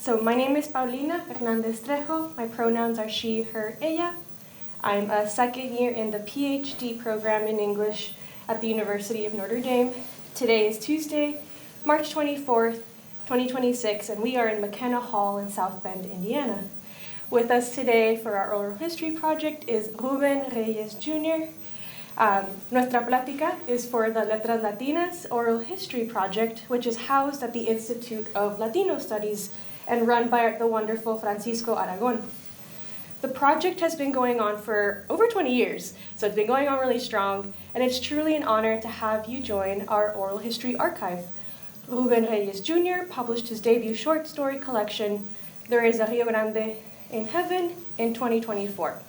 So my name is Paulina Hernandez Trejo. My pronouns are she, her, ella. I'm a second year in the PhD program in English at the University of Notre Dame. Today is Tuesday, March 24th, 2026, and we are in McKenna Hall in South Bend, Indiana. With us today for our oral history project is Ruben Reyes Jr. Nuestra plática is for the Letras Latinas Oral History Project, which is housed at the Institute of Latino Studies and run by the wonderful Francisco Aragon. The project has been going on for over 20 years, so it's been going on really strong, and it's truly an honor to have you join our oral history archive. Ruben Reyes Jr. published his debut short story collection, There is a Rio Grande in Heaven, in 2024,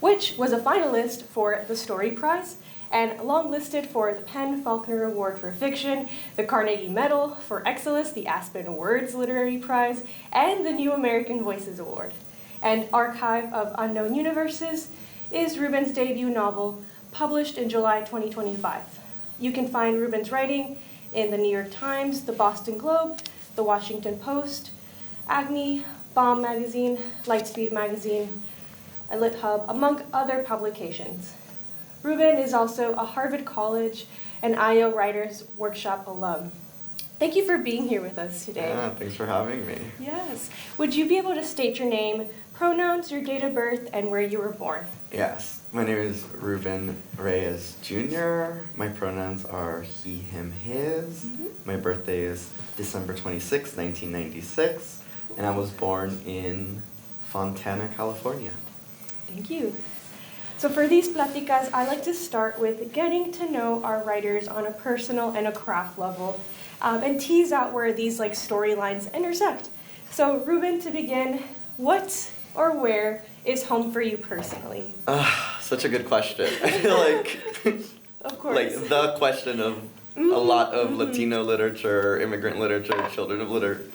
which was a finalist for the Story Prize and longlisted for the PEN/Faulkner Award for Fiction, the Carnegie Medal for Excellence, the Aspen Words Literary Prize, and the New American Voices Award. And Archive of Unknown Universes is Ruben's debut novel, published in July 2025. You can find Ruben's writing in the New York Times, the Boston Globe, the Washington Post, Agni, Bomb Magazine, Lightspeed Magazine, Lit Hub, among other publications. Ruben is also a Harvard College and IO Writers Workshop alum. Thank you for being here with us today. Yeah, thanks for having me. Yes. Would you be able to state your name, pronouns, your date of birth, and where you were born? Yes, my name is Ruben Reyes Jr. My pronouns are he, him, his. My birthday is December 26, 1996, and I was born in Fontana, California. Thank you. So for these platicas, I like to start with getting to know our writers on a personal and a craft level, and tease out where these storylines intersect. So Ruben, to begin, what or where is home for you personally? Such a good question. I feel like, of course, the question of a lot of Latino literature, immigrant literature, children of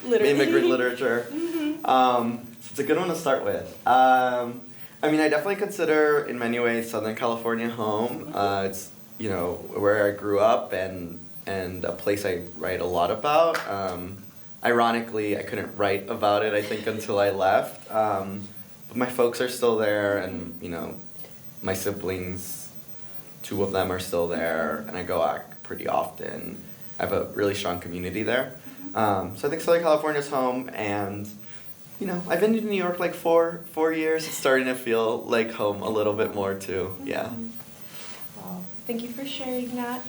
immigrant literature. So it's a good one to start with. I definitely consider, in many ways, Southern California home. It's, where I grew up and a place I write a lot about. Ironically, I couldn't write about it, I think, until I left. But my folks are still there, and, my siblings, 2 of them are still there, and I go back pretty often. I have a really strong community there. So I think Southern California's home, and I've been to New York 4 years. It's starting to feel like home a little bit more too. Yeah. Well, thank you for sharing that.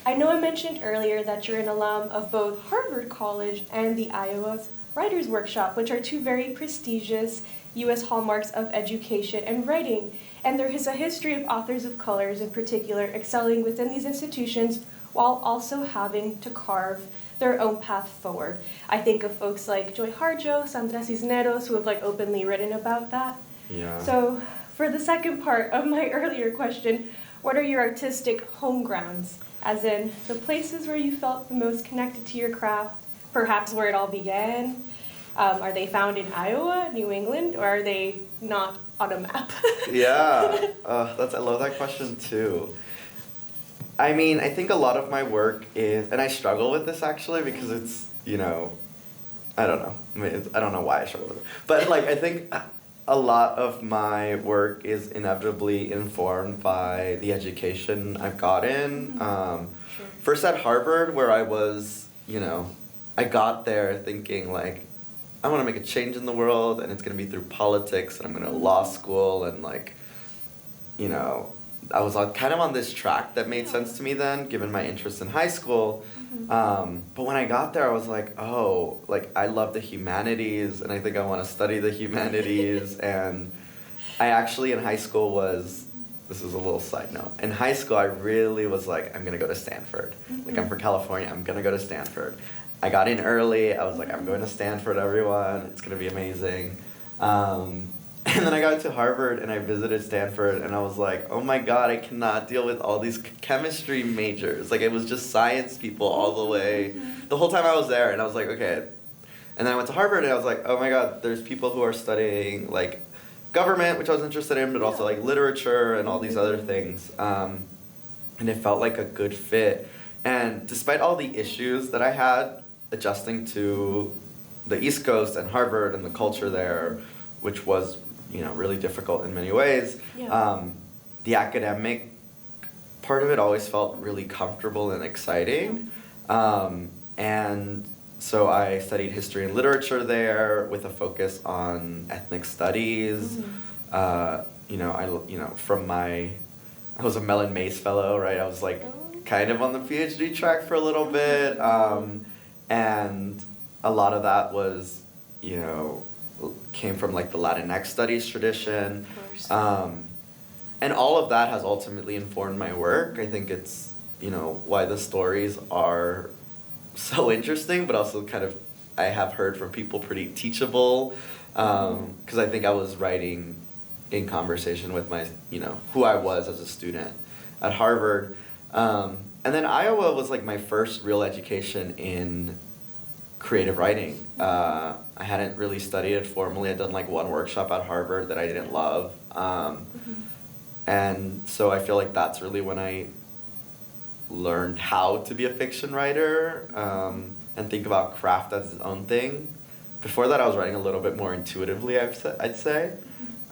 I know I mentioned earlier that you're an alum of both Harvard College and the Iowa's Writers Workshop, which are 2 very prestigious U.S. hallmarks of education and writing. And there is a history of authors of colors in particular excelling within these institutions while also having to carve their own path forward. I think of folks like Joy Harjo, Sandra Cisneros, who have openly written about that. Yeah. So for the second part of my earlier question, what are your artistic home grounds? As in the places where you felt the most connected to your craft, perhaps where it all began? Are they found in Iowa, New England, or are they not on a map? Yeah, I love that question too. I think a lot of my work is, and I struggle with this actually because it's, I don't know. I don't know why I struggle with it. But I think a lot of my work is inevitably informed by the education I've gotten. Sure. First at Harvard, where I was, I got there thinking I want to make a change in the world, and it's going to be through politics, and I'm going to law school, and I was kind of on this track that made sense to me then, given my interest in high school. But when I got there, I was I love the humanities, and I think I want to study the humanities. And I actually, in high school, this is a little side note. In high school, I really was I'm going to go to Stanford. I'm from California, I'm going to go to Stanford. I got in early. I was I'm going to Stanford, everyone. It's going to be amazing. And then I got to Harvard and I visited Stanford and I was oh my God, I cannot deal with all these chemistry majors. It was just science people all the way, the whole time I was there. And I was okay. And then I went to Harvard and I was oh my God, there's people who are studying government, which I was interested in, but also literature and all these other things. And it felt like a good fit. And despite all the issues that I had adjusting to the East Coast and Harvard and the culture there, which was, really difficult in many ways. Yeah. The academic part of it always felt really comfortable and exciting. And so I studied history and literature there with a focus on ethnic studies. I was a Mellon Mace fellow, right? I was like kind of on the PhD track for a little bit. And a lot of that was, came from like the Latinx studies tradition. Of course. And all of that has ultimately informed my work. I think it's, why the stories are so interesting, but also kind of, I have heard from people, pretty teachable. Because I think I was writing in conversation with my, who I was as a student at Harvard. And then Iowa was like my first real education in creative writing. I hadn't really studied it formally. I'd done like one workshop at Harvard that I didn't love. And so I feel like that's really when I learned how to be a fiction writer, and think about craft as its own thing. Before that, I was writing a little bit more intuitively, I'd say.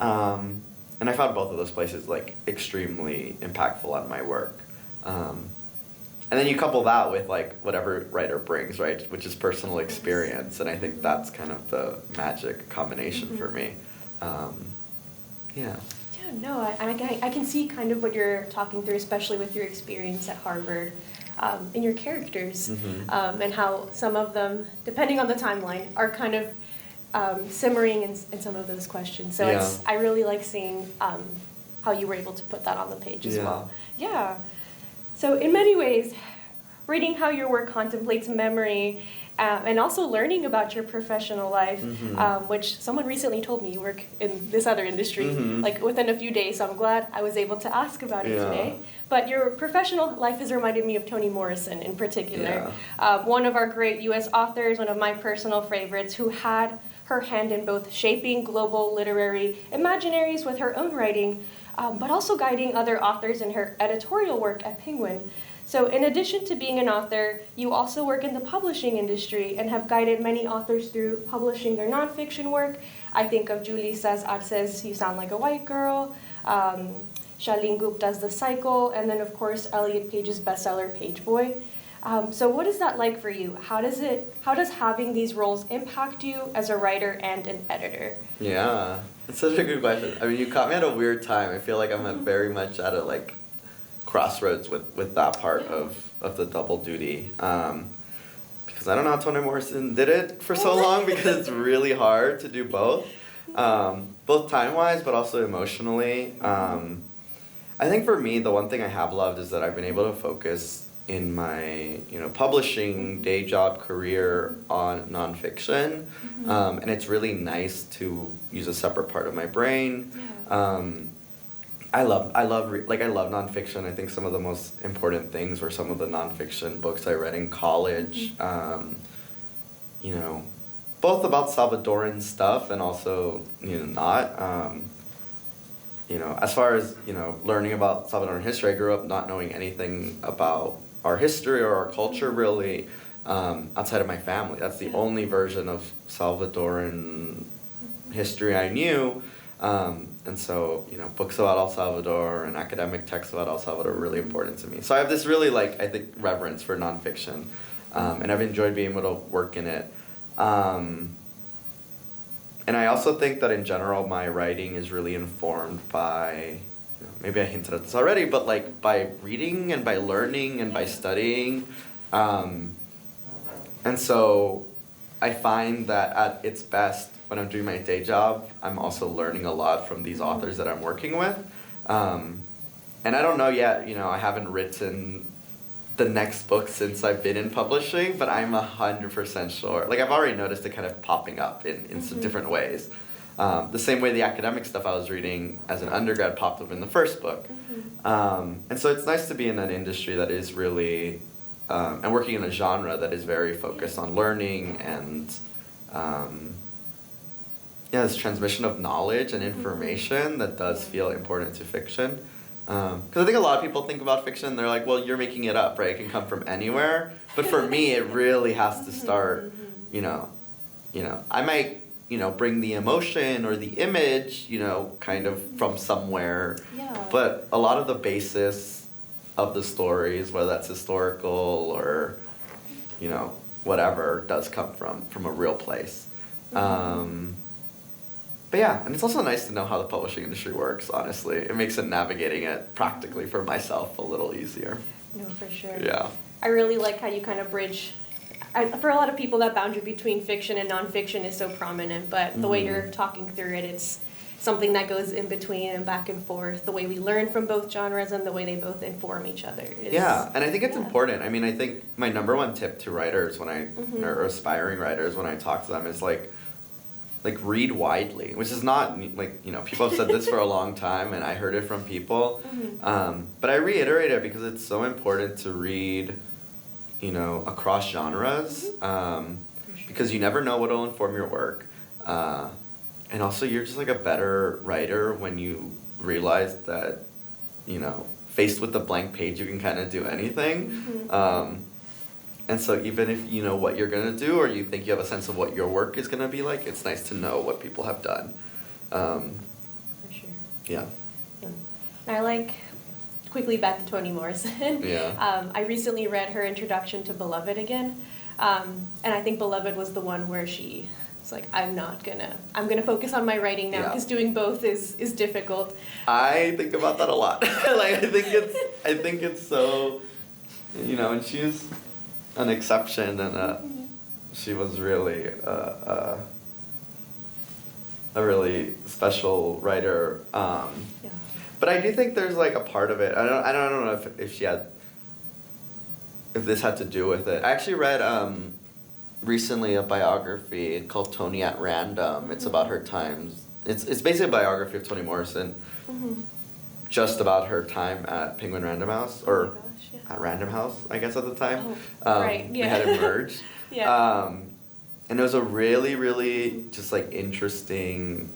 And I found both of those places like extremely impactful on my work. And then you couple that with like whatever writer brings, right, which is personal experience, and I think that's kind of the magic combination for me. Yeah. Yeah, no, I can see kind of what you're talking through, especially with your experience at Harvard, and your characters, and how some of them, depending on the timeline, are kind of simmering in some of those questions. So I really like seeing how you were able to put that on the page as well. Yeah. So in many ways, reading how your work contemplates memory, and also learning about your professional life, which someone recently told me you work in this other industry, like within a few days, so I'm glad I was able to ask about it today. But your professional life has reminded me of Toni Morrison in particular, one of our great U.S. authors, one of my personal favorites, who had her hand in both shaping global literary imaginaries with her own writing, but also guiding other authors in her editorial work at Penguin. So in addition to being an author, you also work in the publishing industry and have guided many authors through publishing their nonfiction work. I think of Julie Says Arce's You Sound Like a White Girl, Shailene Gupta's The Cycle, and then of course Elliot Page's bestseller Page Boy. So what is that like for you? How does having these roles impact you as a writer and an editor? Yeah, it's such a good question. I mean, you caught me at a weird time. I feel like I'm very much at a like crossroads with that part of the double duty. Because I don't know how Toni Morrison did it for so long, because it's really hard to do both time-wise, but also emotionally. I think for me, the one thing I have loved is that I've been able to focus in my publishing day job career on nonfiction, and it's really nice to use a separate part of my brain. I love nonfiction. I think some of the most important things were some of the nonfiction books I read in college. Both about Salvadoran stuff and also not. As far as learning about Salvadoran history, I grew up not knowing anything about our history or our culture really, outside of my family. That's the only version of Salvadoran history I knew. And so, books about El Salvador and academic texts about El Salvador are really important to me. So I have this really, I think, reverence for nonfiction, and I've enjoyed being able to work in it. And I also think that in general, my writing is really informed by, maybe I hinted at this already, but by reading and by learning and by studying. And so I find that at its best, when I'm doing my day job, I'm also learning a lot from these authors that I'm working with. And I don't know yet, I haven't written the next book since I've been in publishing, but I'm 100% sure. I've already noticed it kind of popping up in some different ways. The same way the academic stuff I was reading as an undergrad popped up in the first book. And so it's nice to be in an industry that is really, and working in a genre that is very focused on learning and, this transmission of knowledge and information that does feel important to fiction. Because I think a lot of people think about fiction, they're like, well, you're making it up, right? It can come from anywhere. But for me, it really has to start, I might, bring the emotion or the image, kind of from somewhere. Yeah. But a lot of the basis of the stories, whether that's historical or, whatever, does come from a real place. But yeah, and it's also nice to know how the publishing industry works, honestly. It makes it navigating it practically for myself a little easier. No, for sure. Yeah. I really like how you kind of bridge. For a lot of people, that boundary between fiction and nonfiction is so prominent, but the way you're talking through it, it's something that goes in between and back and forth. The way we learn from both genres and the way they both inform each other. Yeah, and I think it's important. I mean, I think my number one tip to writers or aspiring writers when I talk to them is like read widely, which is not people have said this for a long time, and I heard it from people. But I reiterate it because it's so important to read, across genres, because you never know what'll inform your work. And also you're just like a better writer when you realize that, faced with a blank page, you can kind of do anything. And so even if you know what you're going to do or you think you have a sense of what your work is going to be like, it's nice to know what people have done. For sure. Yeah. I like, quickly back to Toni Morrison. Yeah. I recently read her introduction to Beloved again. And I think Beloved was the one where she was like, I'm going to focus on my writing now because doing both is difficult. I think about that a lot. I think it's so, and she's an exception, and she was really a really special writer. But I do think there's like a part of it. I don't know if this had to do with it. I actually read recently a biography called Toni at Random. It's about her times. It's basically a biography of Toni Morrison, just about her time at Penguin Random House or. At Random House, I guess, at the time. Right, yeah. They had it merged. And it was a really, really just like interesting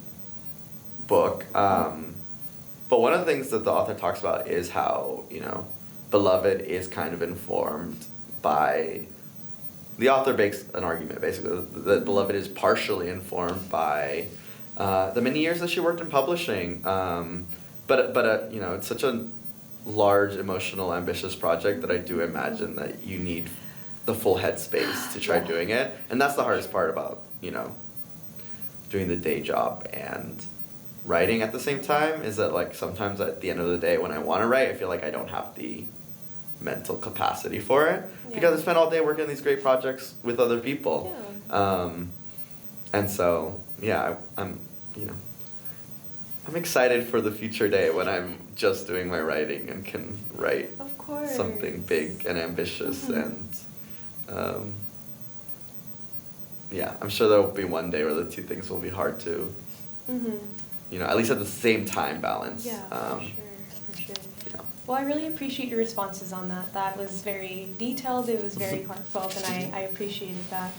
book. But one of the things that the author talks about is how, Beloved is kind of informed by, the author makes an argument basically that Beloved is partially informed by the many years that she worked in publishing. But it's such a large, emotional, ambitious project that I do imagine that you need the full headspace to try doing it. And that's the hardest part about, doing the day job and writing at the same time, is that like sometimes at the end of the day when I want to write, I feel like I don't have the mental capacity for it because I spent all day working on these great projects with other people. And so, I'm excited for the future day when I'm just doing my writing and can write something big and ambitious and I'm sure there will be one day where the two things will be hard to at least at the same time balance. For sure. Well, I really appreciate your responses on that. That was very detailed, it was very heartfelt, and I appreciated that.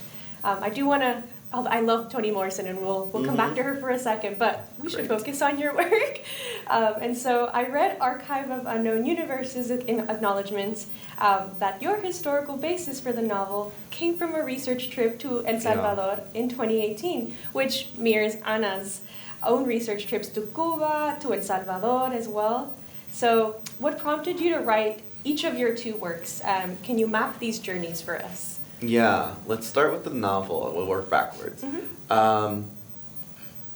I do want to I love Toni Morrison, and we'll come back to her for a second, but we should focus on your work. And so I read Archive of Unknown Universes in acknowledgments that your historical basis for the novel came from a research trip to El Salvador in 2018, which mirrors Anna's own research trips to Cuba, to El Salvador as well. So what prompted you to write each of your two works? Can you map these journeys for us? Yeah, let's start with the novel and we'll work backwards.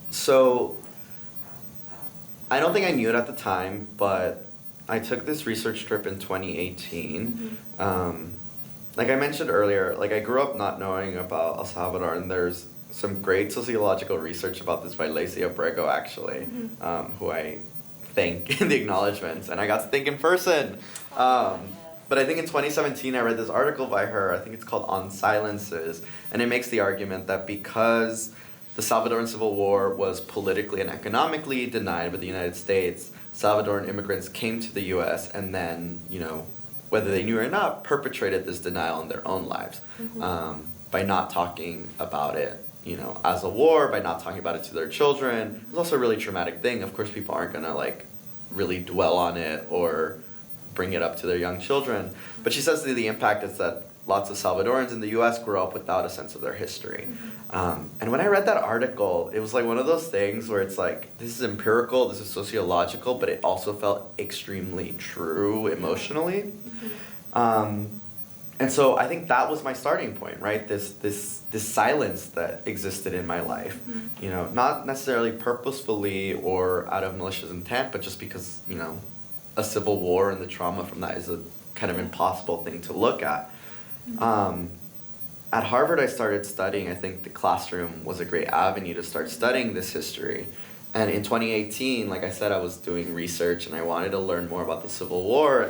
So, I don't think I knew it at the time, but I took this research trip in 2018. Like I mentioned earlier, like I grew up not knowing about El Salvador, and there's some great sociological research about this by Lacey Abrego, actually, who I thank in the acknowledgements, and I got to think in person. But I think in 2017 I read this article by her, I think it's called On Silences, and it makes the argument that because the Salvadoran Civil War was politically and economically denied by the United States, Salvadoran immigrants came to the U.S. and then, whether they knew it or not, perpetrated this denial in their own lives by not talking about it, as a war, by not talking about it to their children. It was also a really traumatic thing. Of course, people aren't going to, really dwell on it or bring it up to their young children. But she says that the impact is that lots of Salvadorans in the U.S. grew up without a sense of their history. And when I read that article, it was like one of those things where it's like, this is empirical, this is sociological, but it also felt extremely true emotionally. And so I think that was my starting point, right? This silence that existed in my life, you know, not necessarily purposefully or out of malicious intent, but just because, you know, a civil war and the trauma from that is a kind of impossible thing to look at. At Harvard, I started studying. I think the classroom was a great avenue to start studying this history. And in 2018, like I said, I was doing research and I wanted to learn more about the Civil War.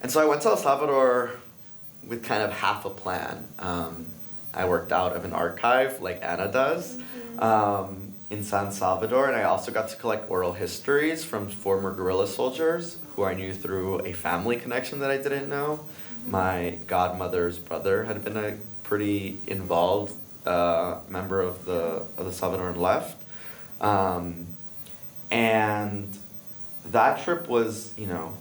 And so I went to El Salvador with kind of half a plan. I worked out of an archive like Anna does in San Salvador, and I also got to collect oral histories from former guerrilla soldiers who I knew through a family connection that I didn't know. My godmother's brother had been a pretty involved member of the Salvadoran left. And that trip was, you know,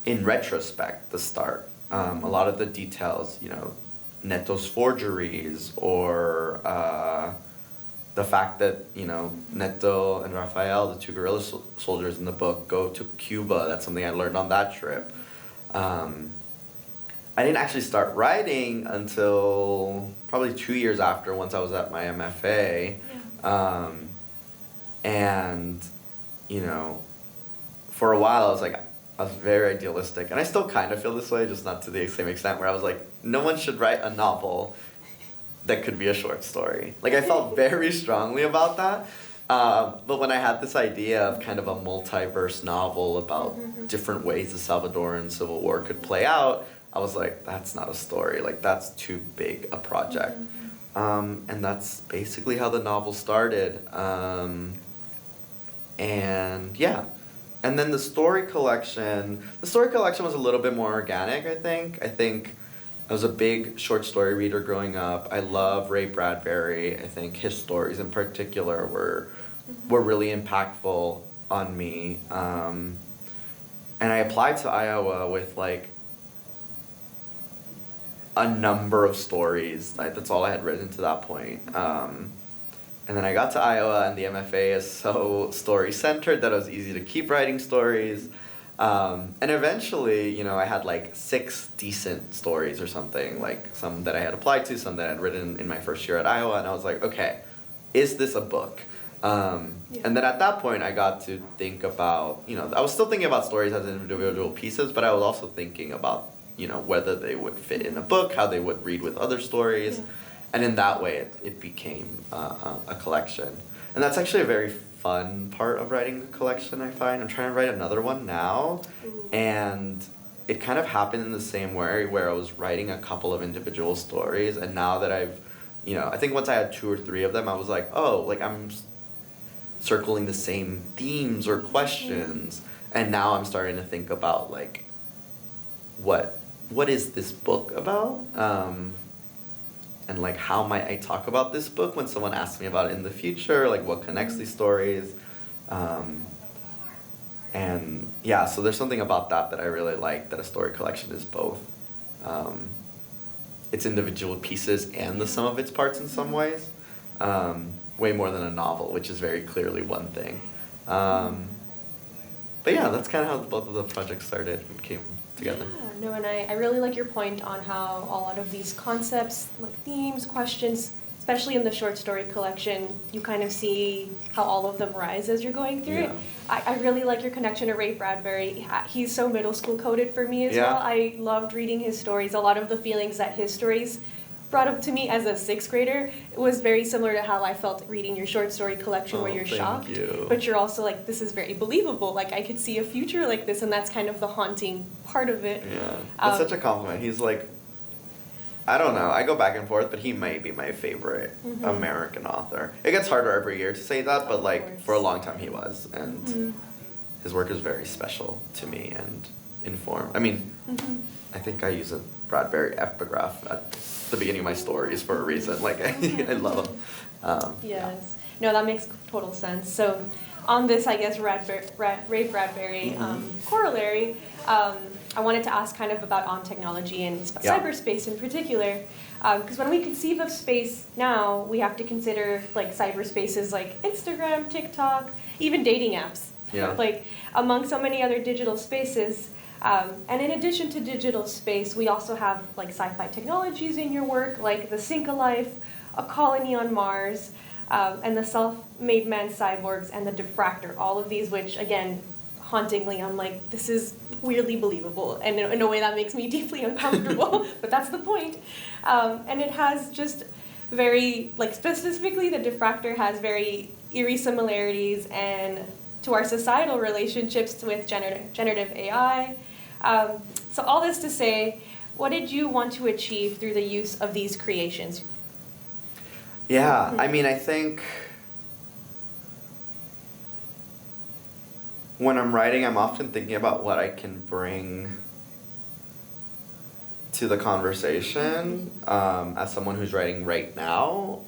in retrospect, the start. A lot of the details, you know, Neto's forgeries or the fact that, you know, Neto and Rafael, the two guerrilla soldiers in the book, go to Cuba. That's something I learned on that trip. I didn't actually start writing until probably 2 years after, once I was at my MFA. And, you know, for a while I was very idealistic, and I still kind of feel this way, just not to the same extent, where I was like, no one should write a novel that could be a short story. Like, I felt very strongly about that. But when I had this idea of kind of a multiverse novel about different ways the Salvadoran Civil War could play out, I was like, that's not a story. Like, that's too big a project. And that's basically how the novel started. And yeah. And then the story collection was a little bit more organic, I think. I was a big short story reader growing up. I love Ray Bradbury. I think his stories in particular were really impactful on me. And I applied to Iowa with like a number of stories. That's all I had written to that point. And then I got to Iowa, and the MFA is so story-centered that it was easy to keep writing stories. And eventually, you know, I had like 6 decent stories or something, like some that I had applied to, some that I had written in my first year at Iowa, and I was like, okay, is this a book? And then at that point, I got to think about, you know, I was still thinking about stories as individual pieces, but I was also thinking about, you know, whether they would fit in a book, how they would read with other stories. And in that way, it became a collection. And that's actually a very fun part of writing a collection, I find. I'm trying to write another one now. And it kind of happened in the same way, where I was writing a couple of individual stories. And now that I've, you know, I think once I had 2 or 3 of them, I was like, oh, like I'm circling the same themes or questions. And now I'm starting to think about, like, what is this book about? And like, how might I talk about this book when someone asks me about it in the future? Like, what connects these stories? And yeah, so there's something about that I really like, that a story collection is both. It's individual pieces and the sum of its parts in some ways. Way more than a novel, which is very clearly one thing. But yeah, that's kind of how both of the projects started and came together. Yeah, no, and I really like your point on how a lot of these concepts, like themes, questions, especially in the short story collection, you kind of see how all of them rise as you're going through it. I really like your connection to Ray Bradbury. He's so middle school coded for me as well. I loved reading his stories. A lot of the feelings that his stories brought up to me as a 6th grader, it was very similar to how I felt reading your short story collection, where you're shocked, but you're also like, this is very believable. Like, I could see a future like this, and that's kind of the haunting part of it. Yeah, that's such a compliment. He's like, I don't know, I go back and forth, but he might be my favorite American author. It gets harder every year to say that, but like, for a long time he was, and his work is very special to me and informed. I mean, I think I use a Bradbury epigraph at the beginning of my stories for a reason. Like, I love him. Yes. No, that makes total sense. So on this, I guess, Ray Bradbury corollary, I wanted to ask kind of about on technology and Yeah. cyberspace in particular, because when we conceive of space now, we have to consider like cyberspaces like Instagram, TikTok, even dating apps, Yeah. like among so many other digital spaces. And in addition to digital space, we also have like sci-fi technologies in your work, like the Sync-A-Life, A Colony on Mars, and the Self-Made Man Cyborgs and the Diffractor. All of these, which again, hauntingly, I'm like, this is weirdly believable, and in a way that makes me deeply uncomfortable. But that's the point. And it has just very, like specifically, the Diffractor has very eerie similarities and to our societal relationships with generative AI. So all this to say, what did you want to achieve through the use of these creations? Yeah, I mean, I think when I'm writing, I'm often thinking about what I can bring to the conversation as someone who's writing right now.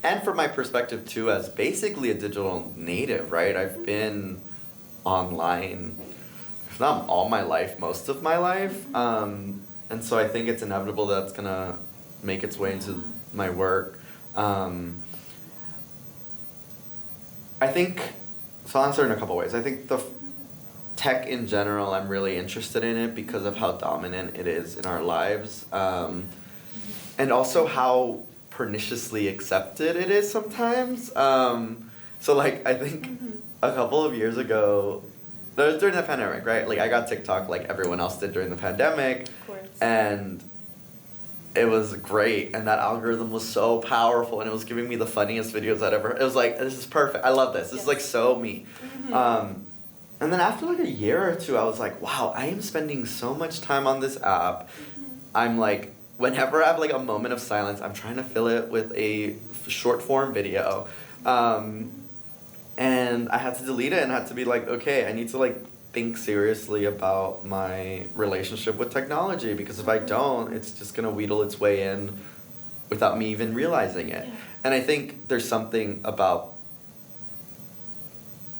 And from my perspective, too, as basically a digital native, right? I've been online, if not all my life, most of my life. And so I think it's inevitable that's going to make its way into my work. I think, so I'll answer in a couple ways. I think the tech in general, I'm really interested in it because of how dominant it is in our lives. And also how perniciously accepted it is sometimes. So like, I think a couple of years ago, that was during the pandemic, right? Like I got TikTok like everyone else did during the pandemic. Of course. And it was great, and that algorithm was so powerful, and it was giving me the funniest videos I'd ever. It was like, this is perfect. I love this. This is like so me. And then after like a year or two, I was like, wow, I am spending so much time on this app. I'm like, whenever I have like a moment of silence, I'm trying to fill it with a short form video. And I had to delete it and had to be like, okay, I need to like think seriously about my relationship with technology, because if I don't, it's just gonna wheedle its way in without me even realizing it. And I think there's something about,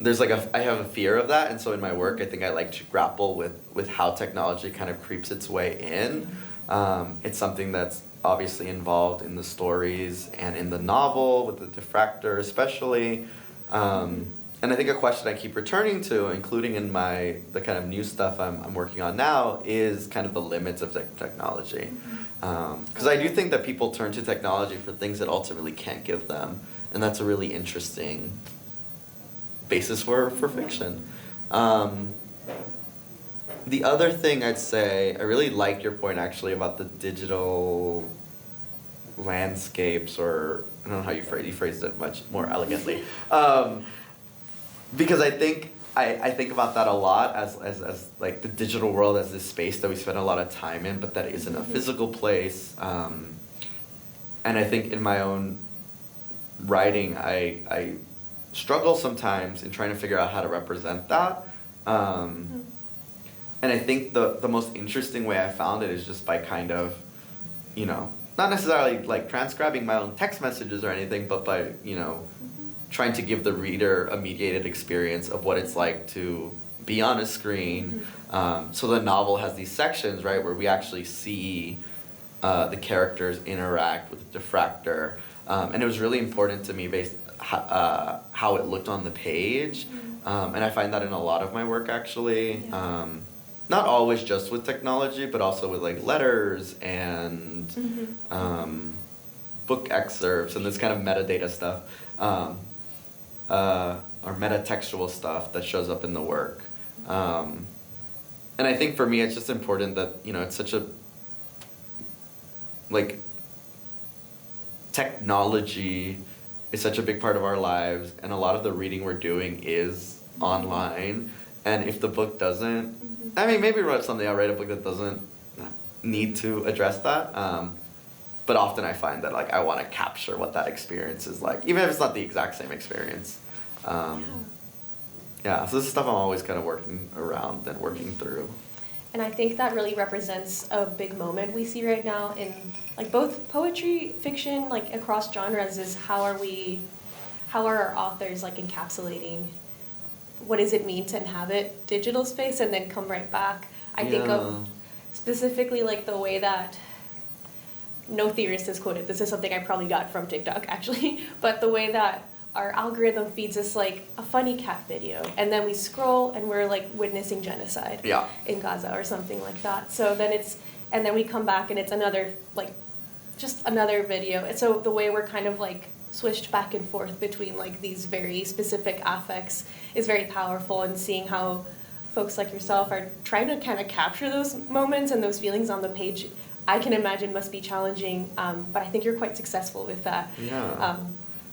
I have a fear of that, and so in my work I think I like to grapple with how technology kind of creeps its way in. It's something that's obviously involved in the stories and in the novel, with the Diffractor especially. And I think a question I keep returning to, including in the kind of new stuff I'm working on now, is kind of the limits of technology. Because I do think that people turn to technology for things it ultimately can't give them, and that's a really interesting basis for fiction. The other thing I'd say, I really like your point actually about the digital landscapes, or I don't know how you phrased it much more elegantly. Because I think about that a lot as like the digital world as this space that we spend a lot of time in, but that isn't a physical place. And I think in my own writing, I struggle sometimes in trying to figure out how to represent that. And I think the most interesting way I found it is just by kind of, not necessarily like transcribing my own text messages or anything, but by, trying to give the reader a mediated experience of what it's like to be on a screen. So the novel has these sections, right, where we actually see the characters interact with the Diffractor. And it was really important to me how it looked on the page. And I find that in a lot of my work, actually. Not always just with technology, but also with like letters and book excerpts and this kind of metadata stuff. Or metatextual stuff that shows up in the work. And I think for me, it's just important that, it's such a, like, technology is such a big part of our lives, and a lot of the reading we're doing is online. And if the book doesn't, I mean, maybe someday I'll write a book that doesn't need to address that. But often I find that like I want to capture what that experience is like, even if it's not the exact same experience. So this is stuff I'm always kind of working around and working through. And I think that really represents a big moment we see right now in like both poetry, fiction, like across genres, is how are our authors like encapsulating what does it mean to inhabit digital space and then come right back. I think of specifically like the way that, no theorist has quoted, this is something I probably got from TikTok actually, but the way that our algorithm feeds us like a funny cat video, and then we scroll and we're like witnessing genocide in Gaza or something like that. So then and then we come back and it's another, like, just another video. And so the way we're kind of like switched back and forth between like these very specific affects is very powerful, and seeing how folks like yourself are trying to kind of capture those moments and those feelings on the page, I can imagine must be challenging, but I think you're quite successful with that. Yeah.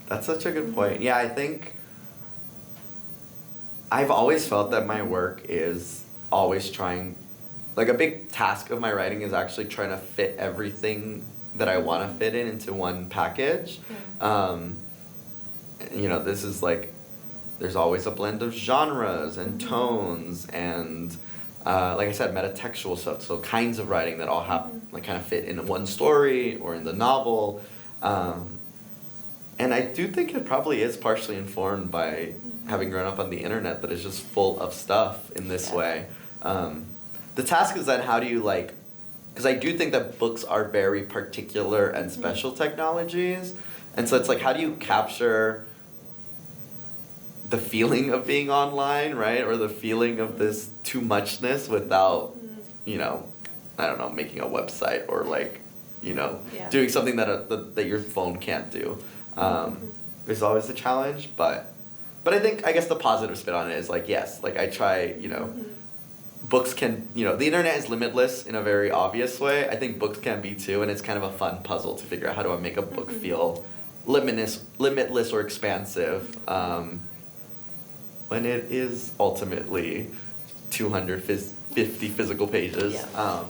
That's such a good point. Yeah, I think I've always felt that my work is always trying, like a big task of my writing is actually trying to fit everything that I want to fit into one package. This is like, there's always a blend of genres and tones and, like I said, metatextual stuff, so kinds of writing that all have like kind of fit in one story or in the novel. And I do think it probably is partially informed by having grown up on the internet that is just full of stuff in this way. The task is then how do you because I do think that books are very particular and special technologies. And so it's like, how do you capture the feeling of being online, right? Or the feeling of this too muchness without, I don't know, making a website or doing something that your phone can't do. Is always a challenge, but I guess the positive spin on it is like, yes, like I try, books can, the internet is limitless in a very obvious way. I think books can be too, and it's kind of a fun puzzle to figure out how do I make a book feel limitless or expansive, when it is ultimately 250 physical pages. Yeah.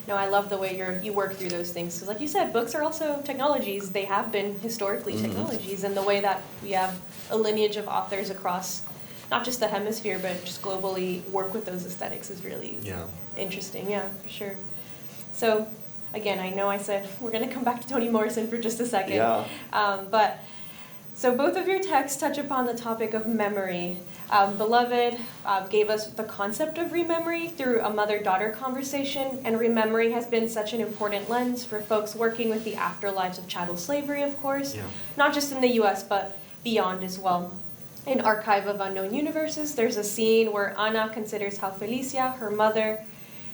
No, I love the way you work through those things, because like you said, books are also technologies. They have been historically technologies, and the way that we have a lineage of authors across not just the hemisphere, but just globally work with those aesthetics is really interesting. Yeah, for sure. So, again, I know I said we're going to come back to Toni Morrison for just a second. But so both of your texts touch upon the topic of memory. Beloved gave us the concept of rememory through a mother-daughter conversation, and rememory has been such an important lens for folks working with the afterlives of chattel slavery, of course, not just in the U.S., but beyond as well. In Archive of Unknown Universes, there's a scene where Ana considers how Felicia, her mother,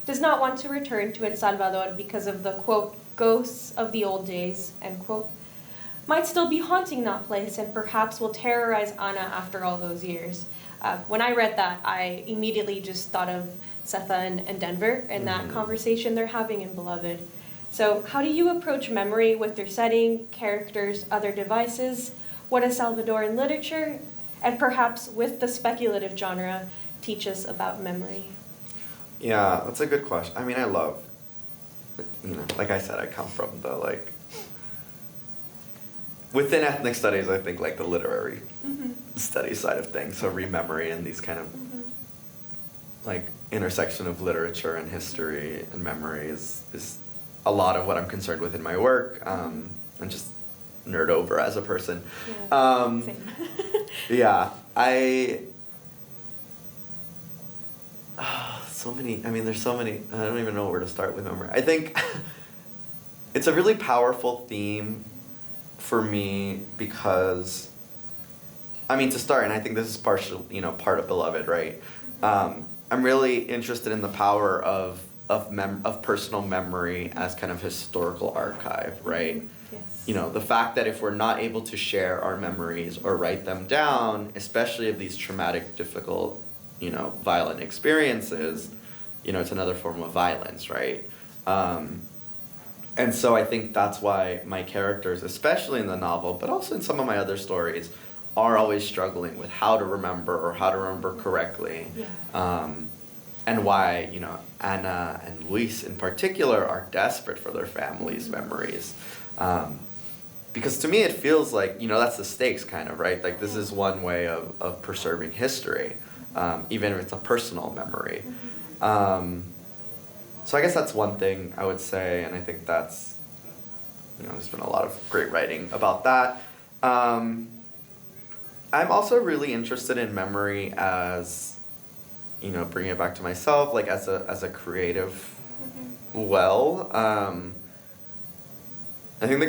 does not want to return to El Salvador because of the, quote, ghosts of the old days, end quote, might still be haunting that place and perhaps will terrorize Ana after all those years. When I read that, I immediately just thought of Setha and Denver and that conversation they're having in Beloved. So how do you approach memory with their setting, characters, other devices? What does Salvadoran literature, and perhaps with the speculative genre, teach us about memory? Yeah, that's a good question. I mean, I love, like I said, I come from the, within ethnic studies, I think, the literary study side of things, so rememory and these kind of, intersection of literature and history and memory is a lot of what I'm concerned with in my work, and just nerd over as a person. Same. There's so many, I don't even know where to start with memory. I think it's a really powerful theme for me because, to start, and I think this is part of Beloved, right? I'm really interested in the power of personal memory as kind of historical archive, right? Yes. The fact that if we're not able to share our memories or write them down, especially of these traumatic, difficult, violent experiences, it's another form of violence, right? And so I think that's why my characters, especially in the novel, but also in some of my other stories, are always struggling with how to remember or how to remember correctly. And why, Ana and Luis in particular are desperate for their family's memories. Because to me it feels like, that's the stakes kind of, right? Like this is one way of preserving history, even if it's a personal memory. So I guess that's one thing I would say, and I think that's, there's been a lot of great writing about that. I'm also really interested in memory as, bringing it back to myself, like as a creative, I think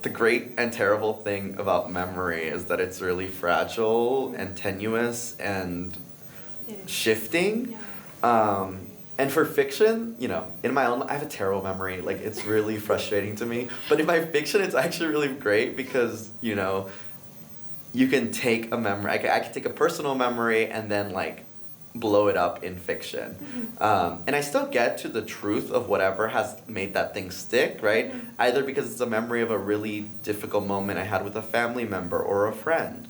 the great and terrible thing about memory is that it's really fragile and tenuous and shifting. Yeah. And for fiction, in my own, I have a terrible memory. Like, it's really frustrating to me. But in my fiction, it's actually really great because, you can take a memory. I can take a personal memory and then, like, blow it up in fiction. And I still get to the truth of whatever has made that thing stick, right? Either because it's a memory of a really difficult moment I had with a family member or a friend.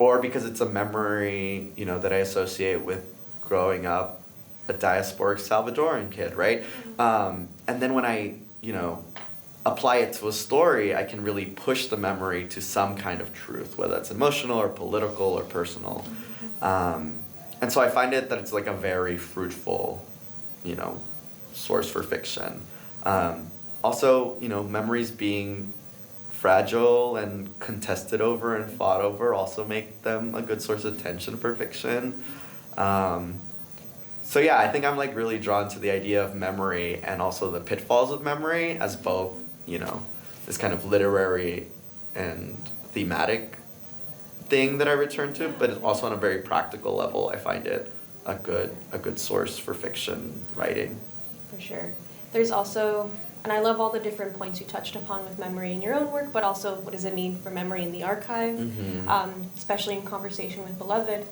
Or because it's a memory, that I associate with growing up a diasporic Salvadoran kid, right? And then when I, apply it to a story, I can really push the memory to some kind of truth, whether it's emotional or political or personal. And so I find that it's like a very fruitful, source for fiction. Also, memories being fragile and contested over and fought over also make them a good source of tension for fiction. So yeah, I think I'm like really drawn to the idea of memory and also the pitfalls of memory as both, this kind of literary and thematic thing that I return to, but it's also on a very practical level. I find it a good source for fiction writing. For sure. There's also, and I love all the different points you touched upon with memory in your own work, but also what does it mean for memory in the archive, especially in conversation with Beloved.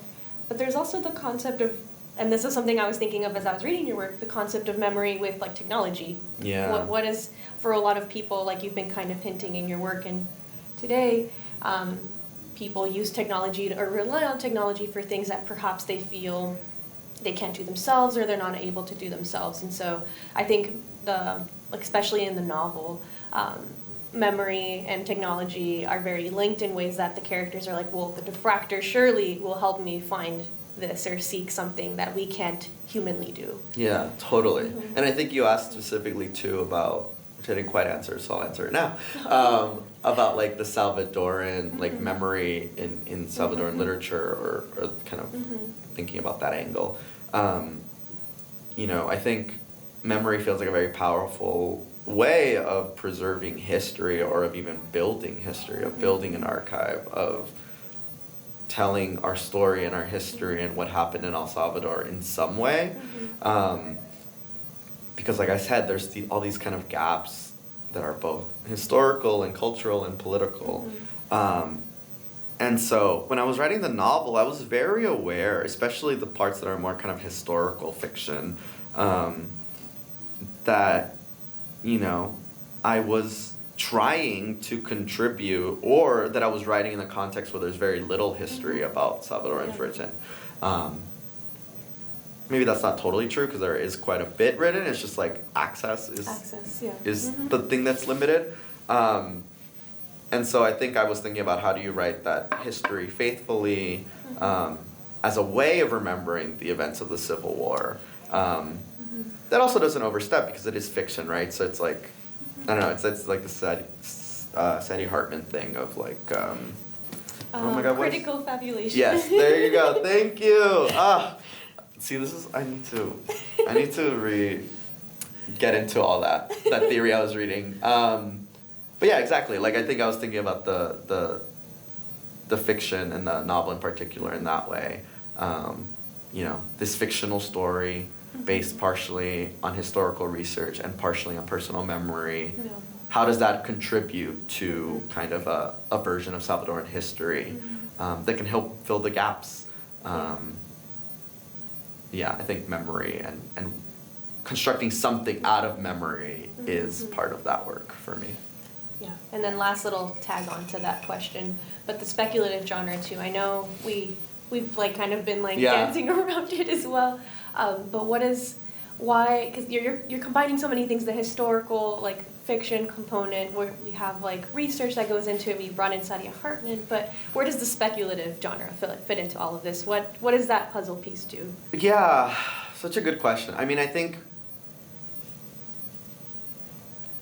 But there's also the concept of, and this is something I was thinking of as I was reading your work, the concept of memory with like technology. Yeah. What is, for a lot of people, like you've been kind of hinting in your work, and today, people use technology or rely on technology for things that perhaps they feel they can't do themselves or they're not able to do themselves. And so I think especially in the novel, memory and technology are very linked in ways that the characters are like, well, the diffractor surely will help me find this or seek something that we can't humanly do. Yeah, totally. And I think you asked specifically too about, which I didn't quite answer, so I'll answer it now, about like the Salvadoran, like memory in Salvadoran literature or kind of thinking about that angle. I think memory feels like a very powerful way of preserving history or of even building history, of building an archive, of telling our story and our history and what happened in El Salvador in some way. Because like I said, there's all these kind of gaps that are both historical and cultural and political. And so when I was writing the novel, I was very aware, especially the parts that are more kind of historical fiction, that, I was trying to contribute, or that I was writing in a context where there's very little history about Salvadorans written. Maybe that's not totally true because there is quite a bit written. It's just like access is the thing that's limited. And so I think I was thinking about how do you write that history faithfully as a way of remembering the events of the Civil War. That also doesn't overstep because it is fiction, right? So it's like, I don't know, it's like the Sadie Hartman thing of like, oh my God, critical fabulation. Yes, there you go. Thank you. See, I need to get into all that theory I was reading. But yeah, exactly. Like I think I was thinking about the fiction and the novel in particular in that way. This fictional story based partially on historical research and partially on personal memory. Yeah. How does that contribute to kind of a version of Salvadoran history that can help fill the gaps? I think memory and constructing something out of memory is part of that work for me. Yeah, and then last little tag on to that question, but the speculative genre too. I know we've like kind of been like dancing around it as well. But why? Because you're combining so many things: the historical, like fiction component, where we have like research that goes into it. We brought in Sadia Hartman, but where does the speculative genre fit into all of this? What does that puzzle piece do? Yeah, such a good question. I mean, I think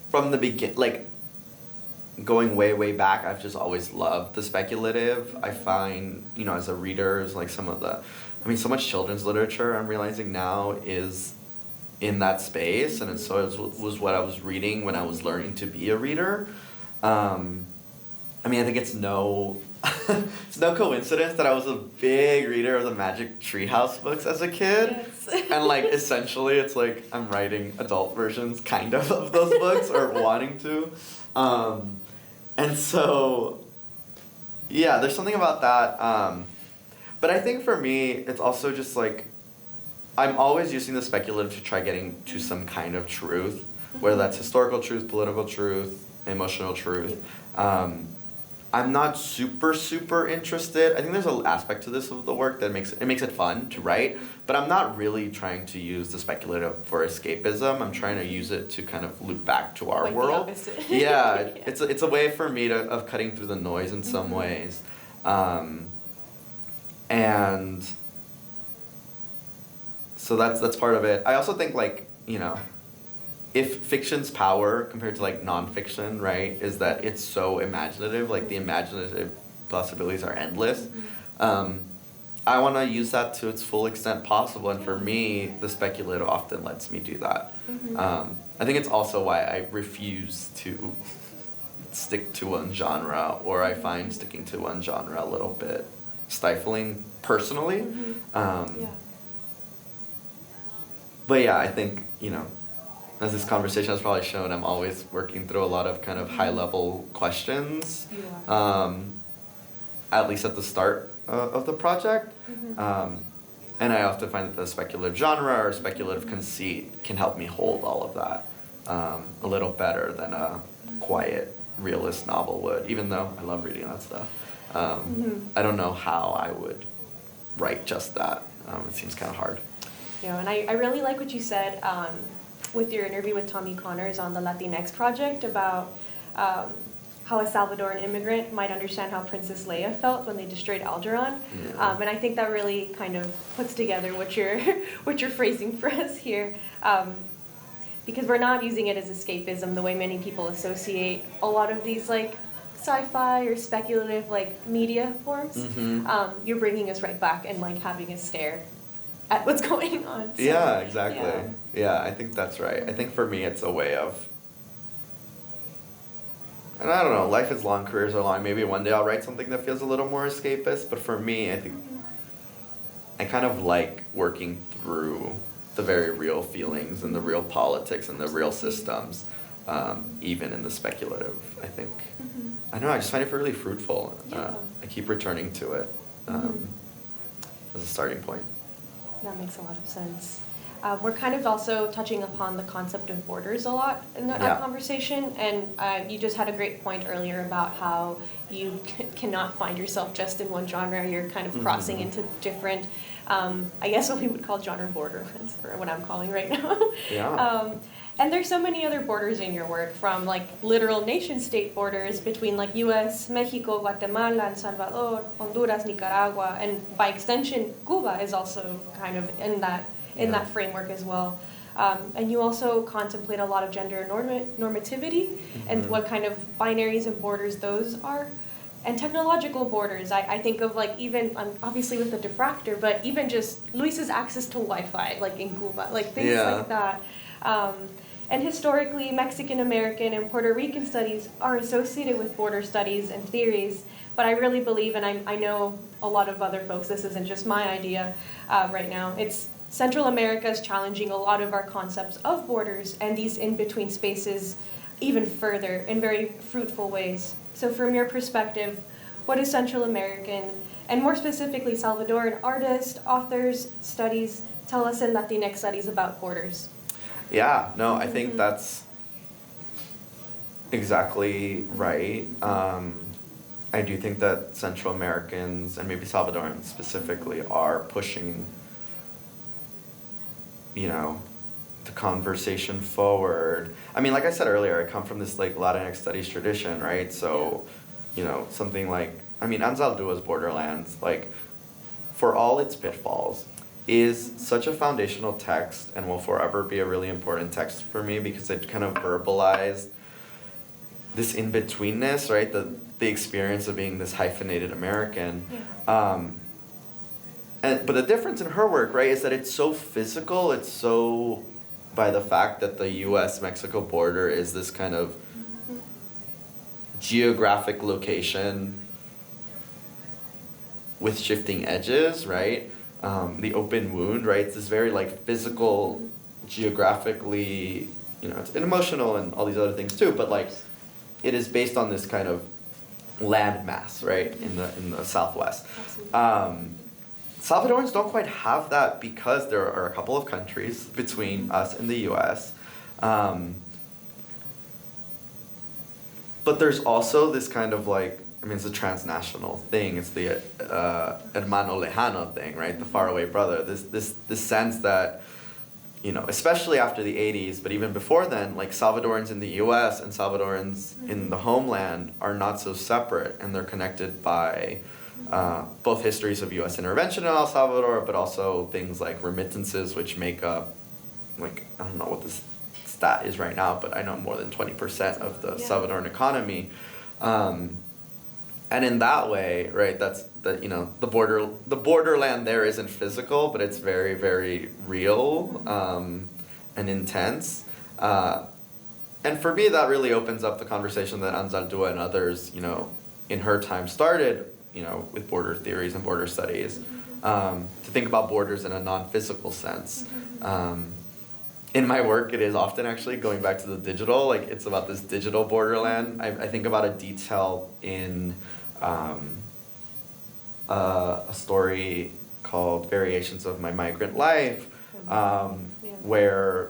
from the beginning, like going way back, I've just always loved the speculative. I find, as a reader, like some of the I mean, so much children's literature I'm realizing now is in that space, and it was what I was reading when I was learning to be a reader. I mean, I think it's no it's no coincidence that I was a big reader of the Magic Treehouse books as a kid. Yes. And like essentially it's like I'm writing adult versions kind of those books or wanting to. And so yeah, there's something about that. But I think for me it's also just like I'm always using the speculative to try getting to some kind of truth, whether that's historical truth, political truth, emotional truth. I'm not super interested. I think there's an aspect to this of the work that makes it fun to write, but I'm not really trying to use the speculative for escapism. I'm trying to use it to kind of loop back to our Quite world. the opposite. Yeah, it's a way for me of cutting through the noise in some ways, and so that's part of it. I also think like, you know, if fiction's power compared to like nonfiction, right, is that it's so imaginative, like the imaginative possibilities are endless. I want to use that to its full extent possible, and for me, the speculative often lets me do that. I think it's also why I refuse to stick to one genre, or I find sticking to one genre a little bit stifling personally. But yeah, I think, you know, as this conversation has probably shown, I'm always working through a lot of kind of high-level questions, at least at the start of the project. And I often find that the speculative genre or speculative conceit can help me hold all of that a little better than a quiet, realist novel would, even though I love reading that stuff. I don't know how I would write just that. It seems kind of hard. You know, and I really like what you said with your interview with Tommy Connors on the Latinx project about how a Salvadoran immigrant might understand how Princess Leia felt when they destroyed Alderaan. And I think that really kind of puts together what you're phrasing for us here. Because we're not using it as escapism the way many people associate a lot of these like sci-fi or speculative like media forms. You're bringing us right back and like having us stare at what's going on. So, yeah, exactly. Yeah, I think that's right. I think for me it's a way of, and I don't know, life is long, careers are long. Maybe one day I'll write something that feels a little more escapist, but for me, I think I kind of like working through the very real feelings and the real politics and the real systems, even in the speculative, I think. I don't know, I just find it really fruitful. I keep returning to it as a starting point. That makes a lot of sense. We're kind of also touching upon the concept of borders a lot in that conversation, and you just had a great point earlier about how you cannot find yourself just in one genre. You're kind of crossing into different, I guess what we would call genre borderlands, for what I'm calling right now. And there's so many other borders in your work, from like literal nation-state borders between like U.S., Mexico, Guatemala, El Salvador, Honduras, Nicaragua, and by extension, Cuba is also kind of in that framework as well. And you also contemplate a lot of gender normativity and what kind of binaries and borders those are. And technological borders, I think of like even, obviously with the diffractor, but even just Luis's access to Wi-Fi, like in Cuba, like things like that. And historically, Mexican American and Puerto Rican studies are associated with border studies and theories, but I really believe, and I know a lot of other folks, this isn't just my idea right now, it's Central America is challenging a lot of our concepts of borders and these in-between spaces even further in very fruitful ways. So from your perspective, what is Central American, and more specifically Salvadoran artists, authors, studies, tell us in Latinx studies about borders? Yeah, no, I think that's exactly right. I do think that Central Americans, and maybe Salvadorans specifically, are pushing, you know, the conversation forward. I mean, like I said earlier, I come from this like Latinx studies tradition, right? So, you know, something like, I mean, Anzaldua's Borderlands, like, for all its pitfalls, is such a foundational text and will forever be a really important text for me because it kind of verbalized this in-betweenness, right? The experience of being this hyphenated American. And But the difference in her work, right, is that it's so physical. It's so by the fact that the U.S.-Mexico border is this kind of geographic location with shifting edges, right? The open wound, right? It's this very like physical, geographically, it's emotional and all these other things too. But like, it is based on this kind of land mass, right, in the Southwest. Salvadorans don't quite have that because there are a couple of countries between us and the U.S. But there's also this kind of like, it's a transnational thing. It's the hermano lejano thing, right? The faraway brother. This sense that, especially after the 80s, but even before then, like Salvadorans in the U.S. and Salvadorans in the homeland are not so separate, and they're connected by both histories of U.S. intervention in El Salvador, but also things like remittances, which make up, like, I don't know what this stat is right now, but I know more than 20% of the Salvadoran economy. And in that way, right, the borderland there isn't physical, but it's very, very real and intense. And for me, that really opens up the conversation that Anzaldúa and others, in her time started, with border theories and border studies, to think about borders in a non-physical sense. In my work, it is often actually going back to the digital, like it's about this digital borderland. I think about a detail in a story called Variations of My Migrant Life, where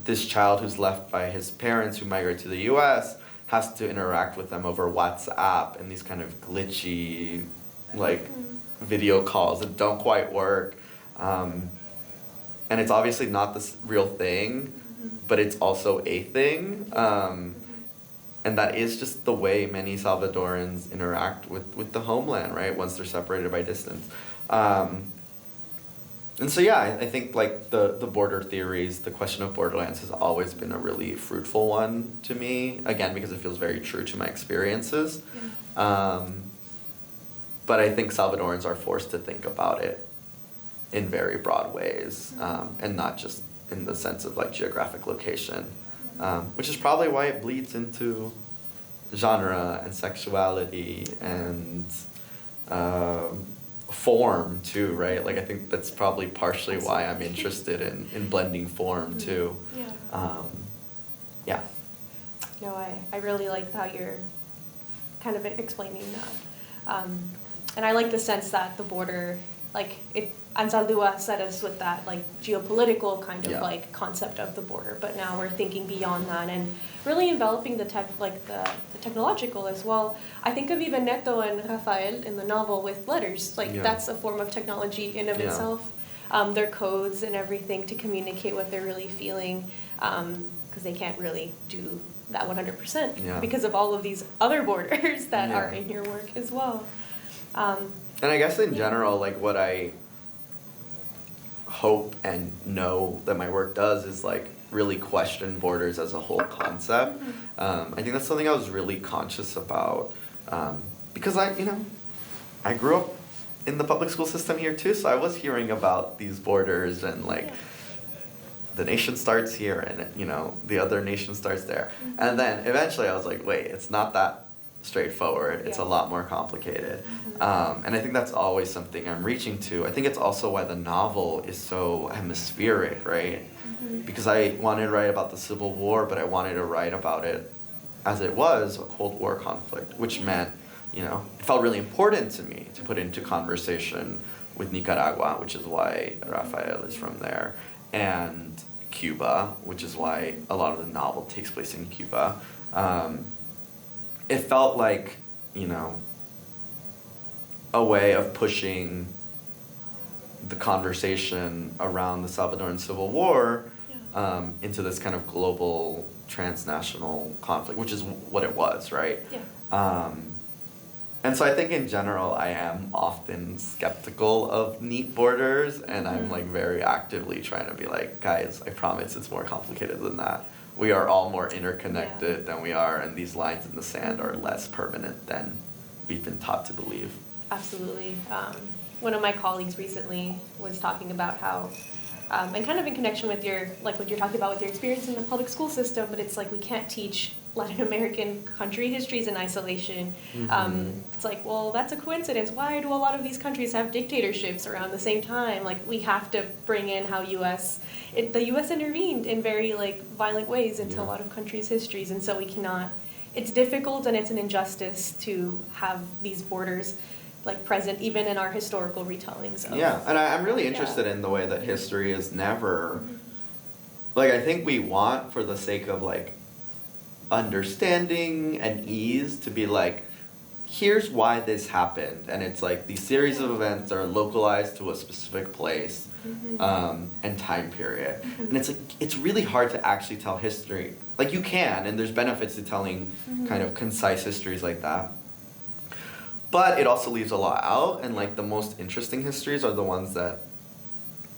this child who's left by his parents who migrate to the US has to interact with them over WhatsApp and these kind of glitchy, like, video calls that don't quite work. And it's obviously not this real thing, but it's also a thing. And that is just the way many Salvadorans interact with the homeland, right? Once they're separated by distance. And so, I think like the border theories, the question of borderlands has always been a really fruitful one to me, again, because it feels very true to my experiences. But I think Salvadorans are forced to think about it in very broad ways, and not just in the sense of like geographic location, which is probably why it bleeds into genre and sexuality and form too, right? Like I think that's probably partially why I'm interested in blending form too. No, I really like how you're kind of explaining that. And I like the sense that the border, like Anzaldúa set us with that like geopolitical kind of like concept of the border, but now we're thinking beyond that and really enveloping the technological as well. I think of even Neto and Rafael in the novel with letters, like that's a form of technology in of itself. Their codes and everything to communicate what they're really feeling, because they can't really do that 100% because of all of these other borders that are in your work as well. And I guess in general, like what I hope and know that my work does is like really question borders as a whole concept. I think that's something I was really conscious about, because I grew up in the public school system here too, so I was hearing about these borders and like the nation starts here and the other nation starts there. And then eventually I was like, wait, it's not that straightforward. It's a lot more complicated. And I think that's always something I'm reaching to. I think it's also why the novel is so hemispheric, right? Because I wanted to write about the Civil War, but I wanted to write about it as it was, a Cold War conflict, which meant, it felt really important to me to put into conversation with Nicaragua, which is why Rafael is from there, and Cuba, which is why a lot of the novel takes place in Cuba. It felt like, a way of pushing the conversation around the Salvadoran Civil War into this kind of global transnational conflict, which is what it was, right? And so I think in general, I am often skeptical of neat borders, and I'm like very actively trying to be like, guys, I promise it's more complicated than that. We are all more interconnected than we are, and these lines in the sand are less permanent than we've been taught to believe. Absolutely. one of my colleagues recently was talking about how, and kind of in connection with your, like what you're talking about with your experience in the public school system, but it's like we can't teach Latin American country histories in isolation. It's like, well, that's a coincidence. Why do a lot of these countries have dictatorships around the same time? Like, we have to bring in how the U.S. intervened in very, like, violent ways into a lot of countries' histories, and so we cannot, it's difficult and it's an injustice to have these borders, like, present even in our historical retellings of, and I'm really interested in the way that history is never, like, I think we want, for the sake of, like, understanding and ease, to be like, here's why this happened, and it's like these series of events are localized to a specific place and time period, and it's like, it's really hard to actually tell history. Like, you can, and there's benefits to telling kind of concise histories like that, but it also leaves a lot out, and like the most interesting histories are the ones that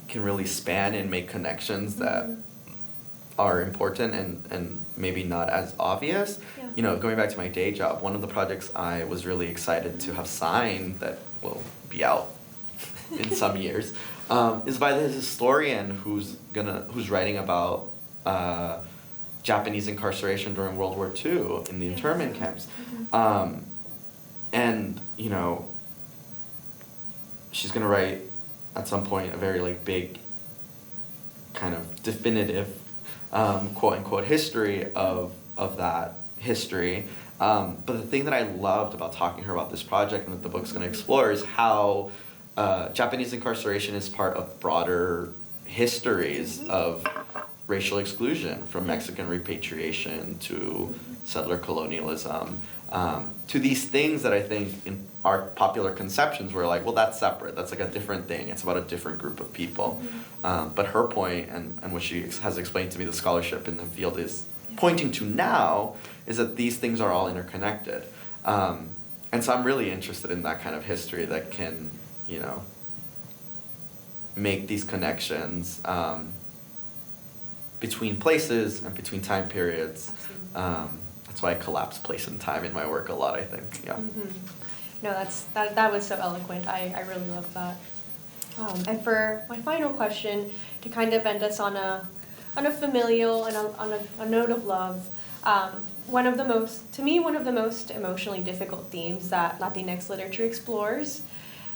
can really span and make connections that are important and maybe not as obvious. You know, going back to my day job, one of the projects I was really excited to have signed that will be out in some years is by the historian who's writing about Japanese incarceration during World War II in the internment camps. And, you know, she's gonna write at some point a very, like, big kind of definitive quote unquote history of that history. But the thing that I loved about talking to her about this project and that the book's going to explore is how Japanese incarceration is part of broader histories of racial exclusion, from Mexican repatriation to settler colonialism, to these things that I think in our popular conceptions we're like, well, that's separate, that's like a different thing, it's about a different group of people. But her point, and what she has explained to me, the scholarship in the field is pointing to now, is that these things are all interconnected. And so I'm really interested in that kind of history that can, you know, make these connections between places and between time periods. That's why I collapse place and time in my work a lot, I think. No, that was so eloquent. I really love that. And for my final question, to kind of end us on a familial and on a note of love, one of the most emotionally difficult themes that Latinx literature explores,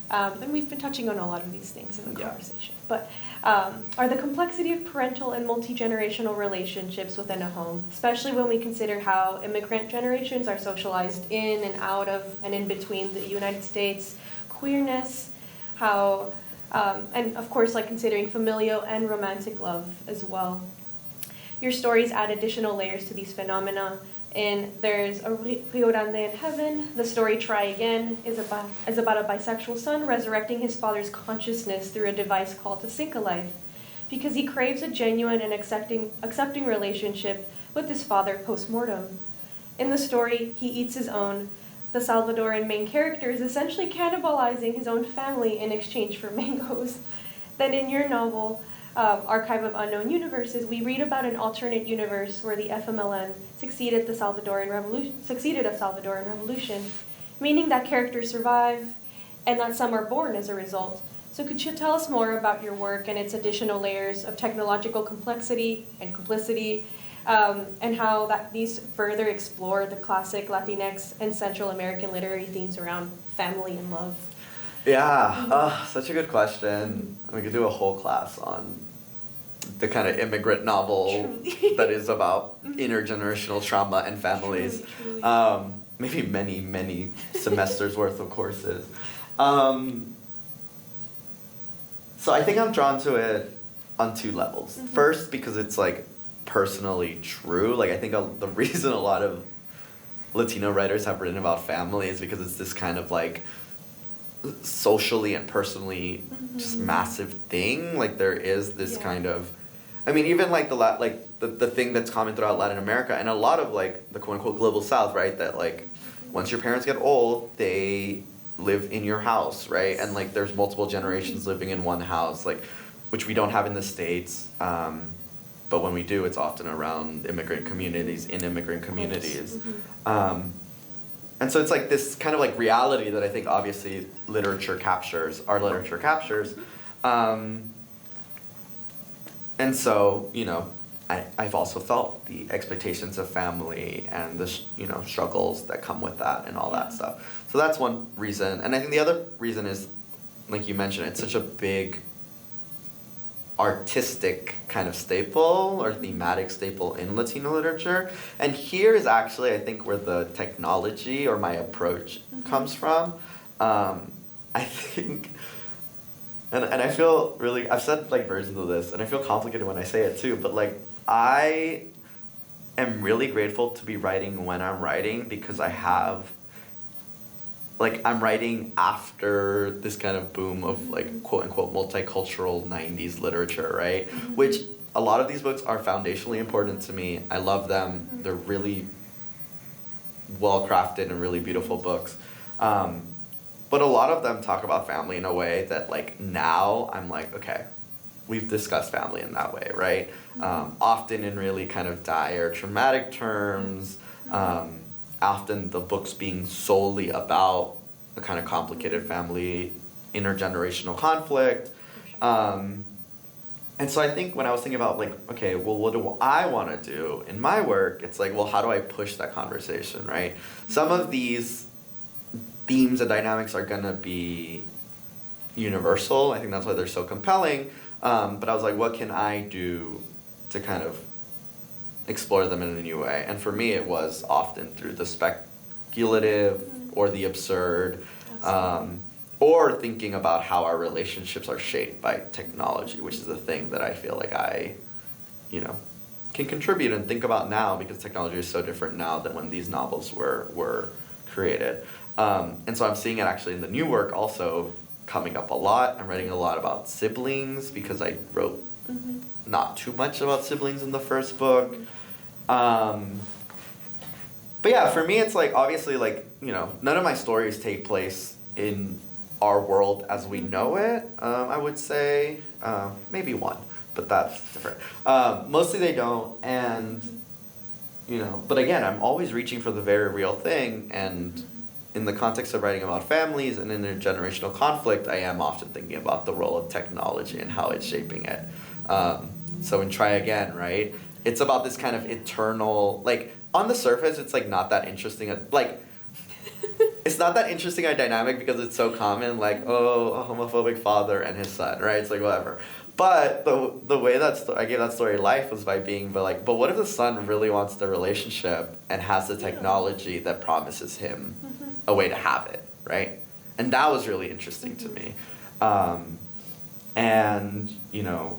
and we've been touching on a lot of these things in the conversation, but are the complexity of parental and multi-generational relationships within a home, especially when we consider how immigrant generations are socialized in and out of and in between the United States, queerness, how, and of course, like, considering familial and romantic love as well. Your stories add additional layers to these phenomena. And there's a Rio Grande in Heaven. The story Try Again is about a bisexual son resurrecting his father's consciousness through a device called a Sync-A-Life, because he craves a genuine and accepting relationship with his father post-mortem. In the story, he eats his own. The Salvadoran main character is essentially cannibalizing his own family in exchange for mangoes. Then in your novel, Archive of Unknown Universes, we read about an alternate universe where the FMLN succeeded a Salvadoran revolution, meaning that characters survive and that some are born as a result. So could you tell us more about your work and its additional layers of technological complexity and complicity, and how these further explore the classic Latinx and Central American literary themes around family and love? Yeah, such a good question. We could do a whole class on the kind of immigrant novel that is about intergenerational trauma and families. Truly. Maybe many, many semesters worth of courses. So I think I'm drawn to it on two levels. First, because it's, like, personally true. Like, I think the reason a lot of Latino writers have written about family is because it's this kind of, like, socially and personally just massive thing. Like, there is this kind of, I mean, even like the thing that's common throughout Latin America and a lot of, like, the quote unquote global South, right? That, like, once your parents get old, they live in your house, right? And, like, there's multiple generations living in one house, like, which we don't have in the States. But when we do, it's often around immigrant communities, in immigrant communities. and so it's like this kind of like reality that I think obviously our literature captures. And so, I've also felt the expectations of family and the struggles that come with that and all that stuff. So that's one reason. And I think the other reason is, like you mentioned, it's such a big artistic kind of staple or thematic staple in Latino literature. And here is actually, I think, where the technology or my approach comes from. I think, and I feel really, I've said like versions of this, and I feel complicated when I say it too, but like, I am really grateful to be writing when I'm writing because I have, like, I'm writing after this kind of boom of like quote unquote multicultural 90s literature, right? Which a lot of these books are foundationally important to me. I love them. They're really well crafted and really beautiful books. But a lot of them talk about family in a way that like now I'm like, okay, we've discussed family in that way, right? Often in really kind of dire, traumatic terms. Often the books being solely about a kind of complicated family, intergenerational conflict. And so I think when I was thinking about like, okay, well, what do I want to do in my work? It's like, well, how do I push that conversation, right? Some of these themes and dynamics are gonna be universal. I think that's why they're so compelling. But I was like, what can I do to kind of explore them in a new way? And for me, it was often through the speculative or the absurd, or thinking about how our relationships are shaped by technology, which is a thing that I feel like I, can contribute and think about now because technology is so different now than when these novels were created. And so I'm seeing it actually in the new work also coming up a lot. I'm writing a lot about siblings because I wrote not too much about siblings in the first book. But yeah, for me it's like obviously like, none of my stories take place in our world as we know it, I would say. Maybe one, but that's different. Mostly they don't, and, but again, I'm always reaching for the very real thing, and in the context of writing about families and intergenerational conflict, I am often thinking about the role of technology and how it's shaping it. So in Try Again, right? It's about this kind of eternal, like, on the surface, it's like not that interesting. Like, it's not that interesting a dynamic because it's so common, like, oh, a homophobic father and his son, right? It's like, whatever. But the way I gave that story life was by being, but what if the son really wants the relationship and has the technology that promises him a way to have it, right? And that was really interesting to me. And,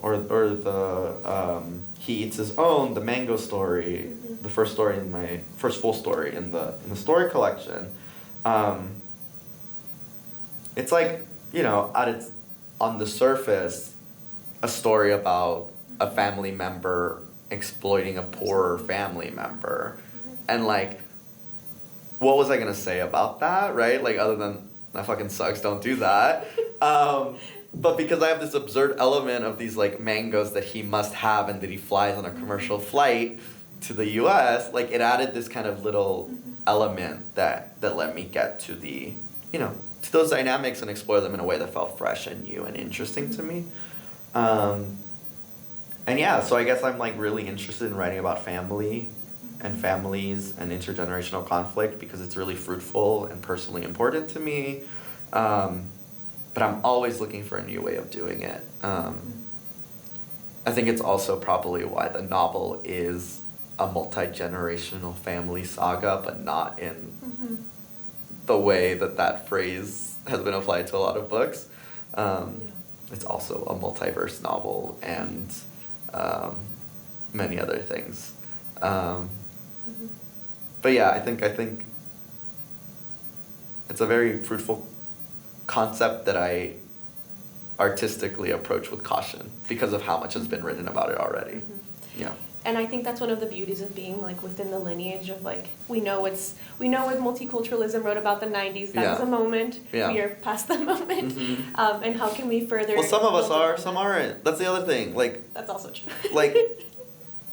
or the He Eats His Own, the mango story, the first full story in the story collection. It's like, on the surface, a story about a family member exploiting a poorer family member. And like, what was I gonna say about that, right? Like, other than, that fucking sucks, don't do that. But because I have this absurd element of these like mangoes that he must have and that he flies on a commercial flight to the US, like it added this kind of little element that let me get to the, to those dynamics and explore them in a way that felt fresh and new and interesting to me. And yeah, so I guess I'm like really interested in writing about family and families and intergenerational conflict because it's really fruitful and personally important to me. But I'm always looking for a new way of doing it. I think it's also probably why the novel is a multi-generational family saga, but not in the way that phrase has been applied to a lot of books. It's also a multiverse novel and many other things. But yeah, I think it's a very fruitful concept that I artistically approach with caution because of how much has been written about it already. Yeah. And I think that's one of the beauties of being like within the lineage of like we know what multiculturalism wrote about the 90s. That was a moment. Yeah. We are past the moment. And how can we further? Well, some of us are, some aren't. That's the other thing. Like, that's also true. Like,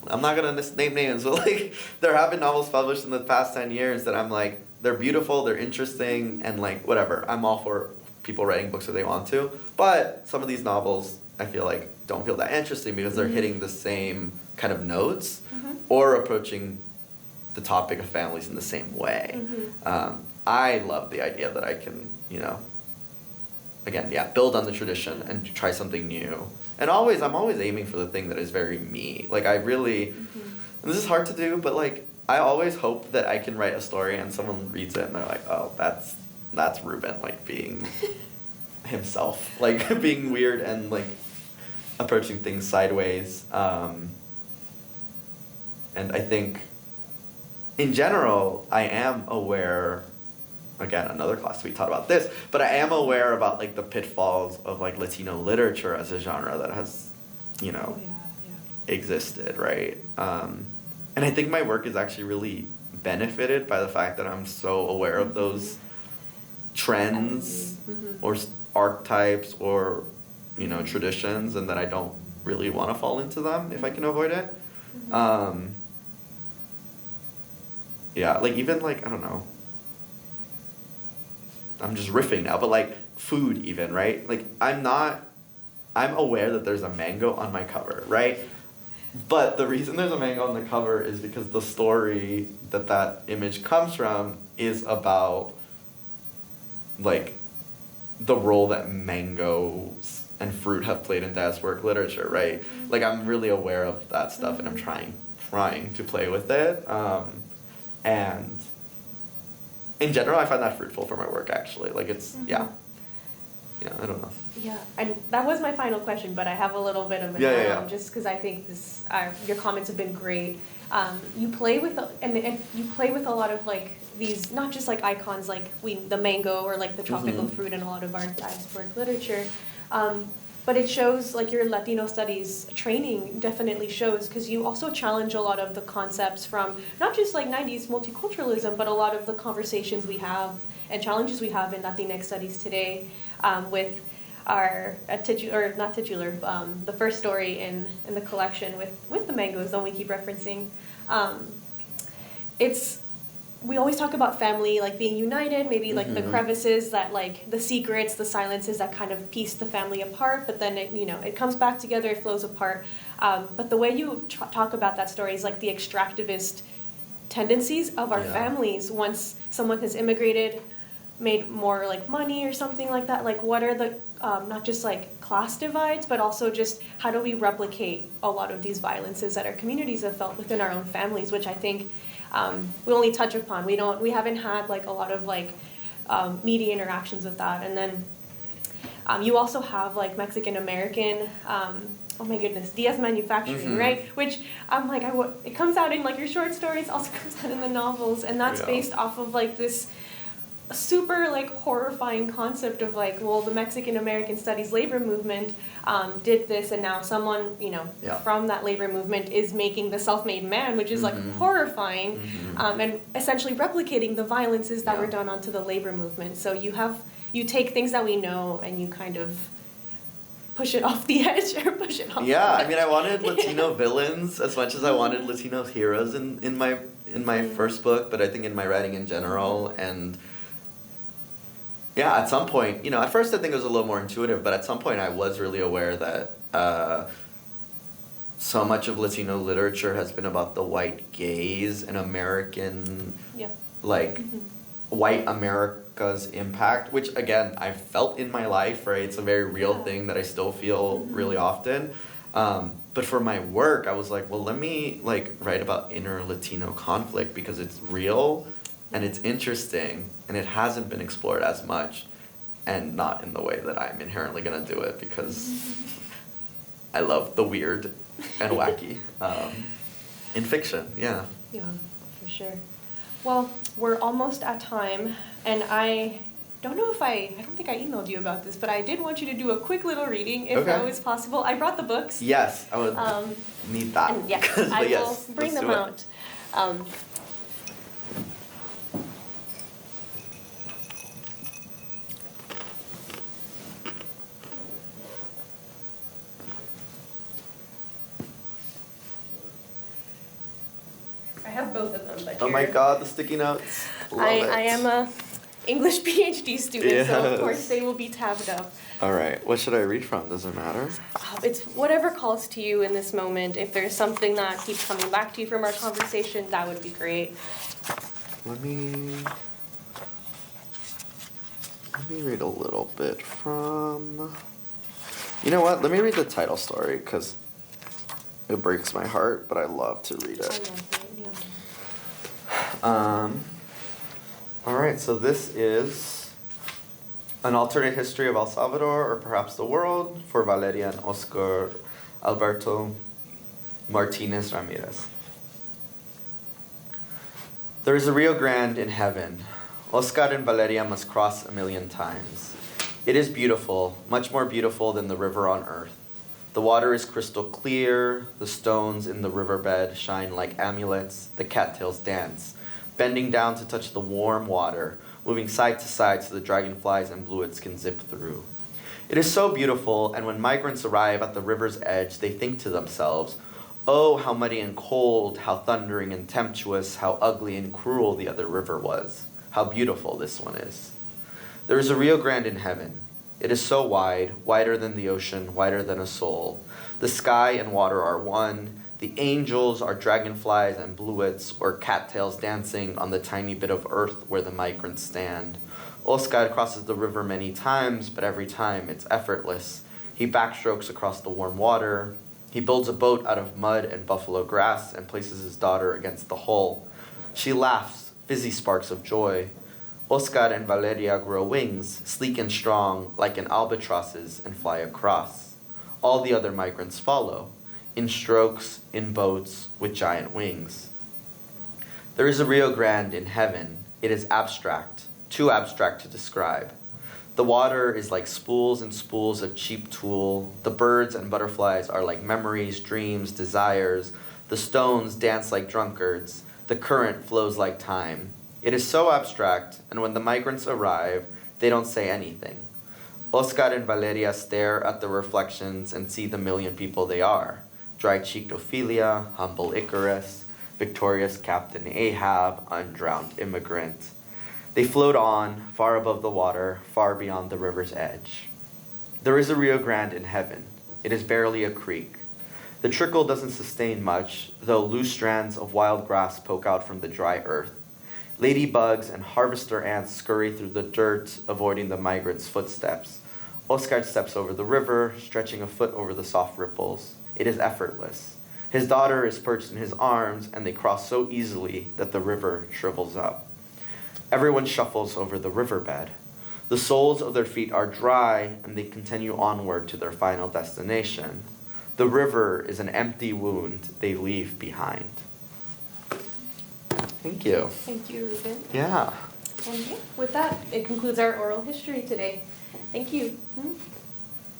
I'm not gonna name names, but like there have been novels published in the past 10 years that I'm like, they're beautiful, they're interesting, and like whatever. I'm all for people writing books if they want to, but some of these novels I feel like don't feel that interesting because they're hitting the same kind of notes or approaching the topic of families in the same way. I love the idea that I can, you know, again, build on the tradition and try something new. And I'm always aiming for the thing that is very me. Like I really, and this is hard to do, but like I always hope that I can write a story and someone reads it and they're like, oh, that's Ruben, like being himself, like being weird and like approaching things sideways. And I think in general, I am aware, again, another class we taught about this, but I am aware about like the pitfalls of like Latino literature as a genre that has, you know, existed, right? And I think my work is actually really benefited by the fact that I'm so aware of those trends or archetypes or, you know, traditions, and that I don't really want to fall into them if I can avoid it. Like even like, I don't know, I'm just riffing now, but like food even, right? Like I'm aware that there's a mango on my cover, right? But the reason there's a mango on the cover is because the story that image comes from is about like the role that mangoes and fruit have played in diasporic literature, right? Like I'm really aware of that stuff and I'm trying to play with it. And in general, I find that fruitful for my work, actually. Like, it's, I don't know. Yeah, and that was my final question, but I have a little bit of it just because I think your comments have been great. You play with, and you play with a lot of, like, these, not just, like, icons like the mango or, like, the tropical fruit in a lot of our diasporic literature, but it shows, like, your Latino studies training definitely shows, because you also challenge a lot of the concepts from not just, like, 90s multiculturalism, but a lot of the conversations we have and challenges we have in Latinx studies today, with our the first story in the collection with the mangoes, the one we keep referencing. We always talk about family, like being united, maybe like the crevices that, like the secrets, the silences that kind of piece the family apart, but then it comes back together, it flows apart. But the way you talk about that story is like the extractivist tendencies of our families once someone has immigrated, made more like money or something like that. Like what are the not just like class divides, but also just how do we replicate a lot of these violences that our communities have felt within our own families, which I think we only touch upon. We haven't had like a lot of like media interactions with that. And then you also have like Mexican American, oh my goodness, Diaz manufacturing, right? Which I'm like, it comes out in like your short stories, also comes out in the novels, and that's based off of like this super like horrifying concept of like, well, the Mexican American Studies labor movement did this, and now someone from that labor movement is making the self-made man, which is like horrifying, and essentially replicating the violences that were done onto the labor movement. So you take things that we know and you kind of push it off the edge or push it off. I mean, I wanted Latino villains as much as I wanted Latino heroes in my first book, but I think in my writing in general. And at some point, at first I think it was a little more intuitive, but at some point I was really aware that so much of Latino literature has been about the white gaze and American, white America's impact, which again, I felt in my life, right? It's a very real thing that I still feel really often. But for my work, I was like, well, let me write about inner Latino conflict because it's real and it's interesting and it hasn't been explored as much, and not in the way that I'm inherently gonna do it because I love the weird and wacky in fiction. Yeah, for sure. Well, we're almost at time, and I don't think I emailed you about this, but I did want you to do a quick little reading if that was possible. I brought the books. Yes, I would need that. And I will bring them out. I have both of them. one, but Oh my god, the sticky notes. Love it. I am a English PhD student, so of Yes. course they will be tabbed up. All right, what should I read from? Does it matter? It's whatever calls to you in this moment. If there's something that keeps coming back to you from our conversation, that would be great. Let me read a little bit from... You know what? Let me read the title story, because it breaks my heart, but I love to read it. All right, so this is An Alternate History of El Salvador, or perhaps the world, for Valeria and Oscar Alberto Martinez Ramirez. There is a Rio Grande in heaven. Oscar and Valeria must cross 1,000,000 times. It is beautiful, much more beautiful than the river on earth. The water is crystal clear, the stones in the riverbed shine like amulets, the cattails dance, bending down to touch the warm water, moving side to side so the dragonflies and bluets can zip through. It is so beautiful, and when migrants arrive at the river's edge, they think to themselves, "Oh, how muddy and cold, how thundering and tempestuous, how ugly and cruel the other river was. How beautiful this one is." There is a Rio Grande in heaven. It is so wide, wider than the ocean, wider than a soul. The sky and water are one. The angels are dragonflies and bluets, or cattails dancing on the tiny bit of earth where the migrants stand. Oscar crosses the river many times, but every time it's effortless. He backstrokes across the warm water. He builds a boat out of mud and buffalo grass and places his daughter against the hull. She laughs, fizzy sparks of joy. Oscar and Valeria grow wings, sleek and strong, like an albatross's, and fly across. All the other migrants follow, in strokes, in boats, with giant wings. There is a Rio Grande in heaven. It is abstract, too abstract to describe. The water is like spools and spools of cheap tulle. The birds and butterflies are like memories, dreams, desires. The stones dance like drunkards. The current flows like time. It is so abstract, and when the migrants arrive, they don't say anything. Oscar and Valeria stare at the reflections and see the 1,000,000 people they are. Dry-cheeked Ophelia, humble Icarus, victorious Captain Ahab, undrowned immigrant. They float on, far above the water, far beyond the river's edge. There is a Rio Grande in heaven. It is barely a creek. The trickle doesn't sustain much, though loose strands of wild grass poke out from the dry earth. Ladybugs and harvester ants scurry through the dirt, avoiding the migrants' footsteps. Oscar steps over the river, stretching a foot over the soft ripples. It is effortless. His daughter is perched in his arms, and they cross so easily that the river shrivels up. Everyone shuffles over the riverbed. The soles of their feet are dry, and they continue onward to their final destination. The river is an empty wound they leave behind. Thank you. Thank you, Ruben. Yeah. Okay. With that, it concludes our oral history today. Thank you.